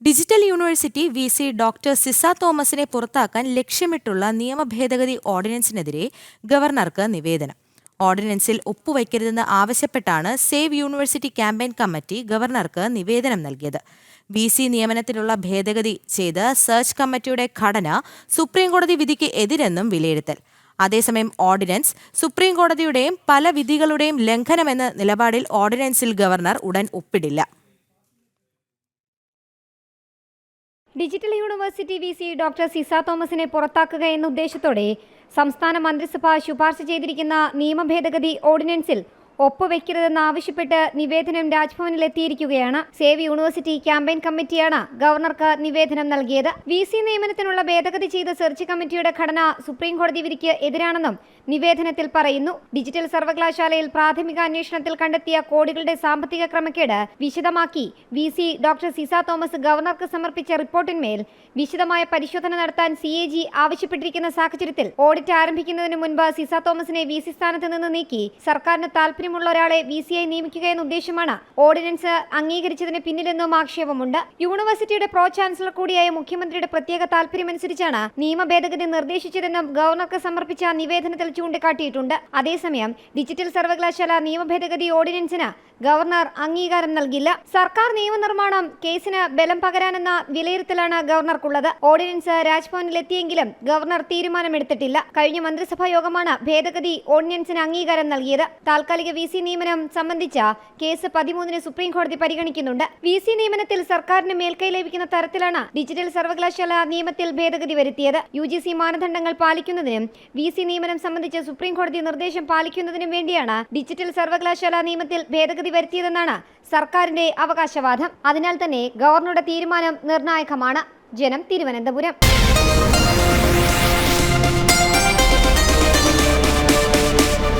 Digital university V C. Doctor Ciza തോമസിനെ പുറത്താക്കാൻ ലക്ഷ്യമിട്ടുള്ള നിയമഭേദഗതി ഓർഡിനൻസിനെതിരെ ഗവർണർക്ക് നിവേദനം. ഓർഡിനൻസിൽ ഒപ്പുവയ്ക്കരുതെന്ന് ആവശ്യപ്പെട്ടാണ് സേവ് യൂണിവേഴ്സിറ്റി ക്യാമ്പയിൻ കമ്മിറ്റി ഗവർണർക്ക് നിവേദനം നൽകിയത്. വി.സി. നിയമനത്തിലുള്ള ഭേദഗതി ചെയ്ത് സെർച്ച് കമ്മിറ്റിയുടെ ഘടന സുപ്രീംകോടതി വിധിക്ക് എതിരെന്നും വിലയിരുത്തൽ. അതേസമയം ഓർഡിനൻസ് സുപ്രീംകോടതിയുടെയും പല വിധികളുടെയും ലംഘനമെന്ന നിലപാടിൽ ഓർഡിനൻസിൽ ഗവർണർ ഉടൻ ഒപ്പിടില്ല. Digital university V C. Doctor Ciza തോമസിനെ പുറത്താക്കുക എന്ന ഉദ്ദേശത്തോടെ സംസ്ഥാന മന്ത്രിസഭ ശുപാർശ ചെയ്തിരിക്കുന്ന നിയമഭേദഗതി ഓർഡിനൻസിൽ ഒപ്പുവെക്കരുതെന്നാവശ്യപ്പെട്ട് നിവേദനം രാജ്ഭവനിൽ എത്തിയിരിക്കുകയാണ്. സേവ് യൂണിവേഴ്സിറ്റി ക്യാമ്പയിൻ കമ്മിറ്റിയാണ് ഗവർണർക്ക് നിവേദനം നൽകിയത്. വി.സി. നിയമനത്തിനുള്ള ഭേദഗതി ചെയ്ത സെർച്ച് കമ്മിറ്റിയുടെ ഘടന സുപ്രീംകോടതി വിധിക്ക് എതിരാണെന്നും നിവേദനത്തിൽ പറയുന്നു. ഡിജിറ്റൽ സർവകലാശാലയിൽ പ്രാഥമിക അന്വേഷണത്തിൽ കണ്ടെത്തിയ കോടികളുടെ സാമ്പത്തിക ക്രമക്കേട് വിശദമാക്കി വി.സി. ഡോക്ടർ സിസ തോമസ് ഗവർണർക്ക് സമർപ്പിച്ച റിപ്പോർട്ടിന്മേൽ വിശദമായ പരിശോധന നടത്താൻ CAG ആവശ്യപ്പെട്ടിരിക്കുന്ന സാഹചര്യത്തിൽ ഓഡിറ്റ് ആരംഭിക്കുന്നതിന് മുൻപ് സിസ തോമസിനെ വി.സി. സ്ഥാനത്ത് നിന്ന് നീക്കി സർക്കാരിന് താൽപര്യമുള്ള ഒരാളെ വി.സി.യായി നിയമിക്കുക എന്ന ഉദ്ദേശമാണ് ഓർഡിനൻസ് അംഗീകരിച്ചതിന് പിന്നിലെന്നും ആക്ഷേപമുണ്ട്. യൂണിവേഴ്സിറ്റിയുടെ പ്രോ ചാൻസലർ കൂടിയായ മുഖ്യമന്ത്രിയുടെ പ്രത്യേക താൽപര്യമനുസരിച്ചാണ് നിയമ ഭേദഗതി നിർദ്ദേശിച്ചതെന്നും ഗവർണർക്ക് സമർപ്പിച്ച നിവേദനത്തിൽ ചൂണ്ടിക്കാട്ടിയിട്ടുണ്ട്. അതേസമയം ഡിജിറ്റൽ സർവകലാശാല നിയമ ഭേദഗതി ഓർഡിനൻസിന് ഗവർണർ അംഗീകാരം നൽകില്ല. സർക്കാർ നിയമനിർമ്മാണം കേസിന് ബലം പകരാനെന്ന വിലയിരുത്തലാണ് ഗവർണർക്കുള്ളത്. Ordinance രാജ്ഭവനിലെത്തിയെങ്കിലും governor തീരുമാനമെടുത്തിട്ടില്ല. കഴിഞ്ഞ മന്ത്രിസഭാ യോഗമാണ് ഭേദഗതി ഓർഡിനൻസിന് അംഗീകാരം നൽകിയത്. താൽക്കാലിക വി.സി. നിയമനം സംബന്ധിച്ച കേസ് 13-ന് സുപ്രീംകോടതി പരിഗണിക്കുന്നുണ്ട്. വി.സി. നിയമനത്തിൽ സർക്കാരിന് മേൽക്കൈ ലഭിക്കുന്ന തരത്തിലാണ് ഡിജിറ്റൽ സർവകലാശാല നിയമത്തിൽ ഭേദഗതി വരുത്തിയത്. UGC മാനദണ്ഡങ്ങൾ പാലിക്കുന്നതിനും വി.സി. നിയമനം സംബന്ധിച്ച സുപ്രീംകോടതി നിർദ്ദേശം പാലിക്കുന്നതിനും വേണ്ടിയാണ് ഡിജിറ്റൽ സർവകലാശാല നിയമത്തിൽ ഭേദഗതി വരുത്തിയതെന്നാണ് സർക്കാരിന്റെ അവകാശവാദം. അതിനാൽ തന്നെ ഗവർണറുടെ തീരുമാനം നിർണായകമാണ്. ജനം, തിരുവനന്തപുരം.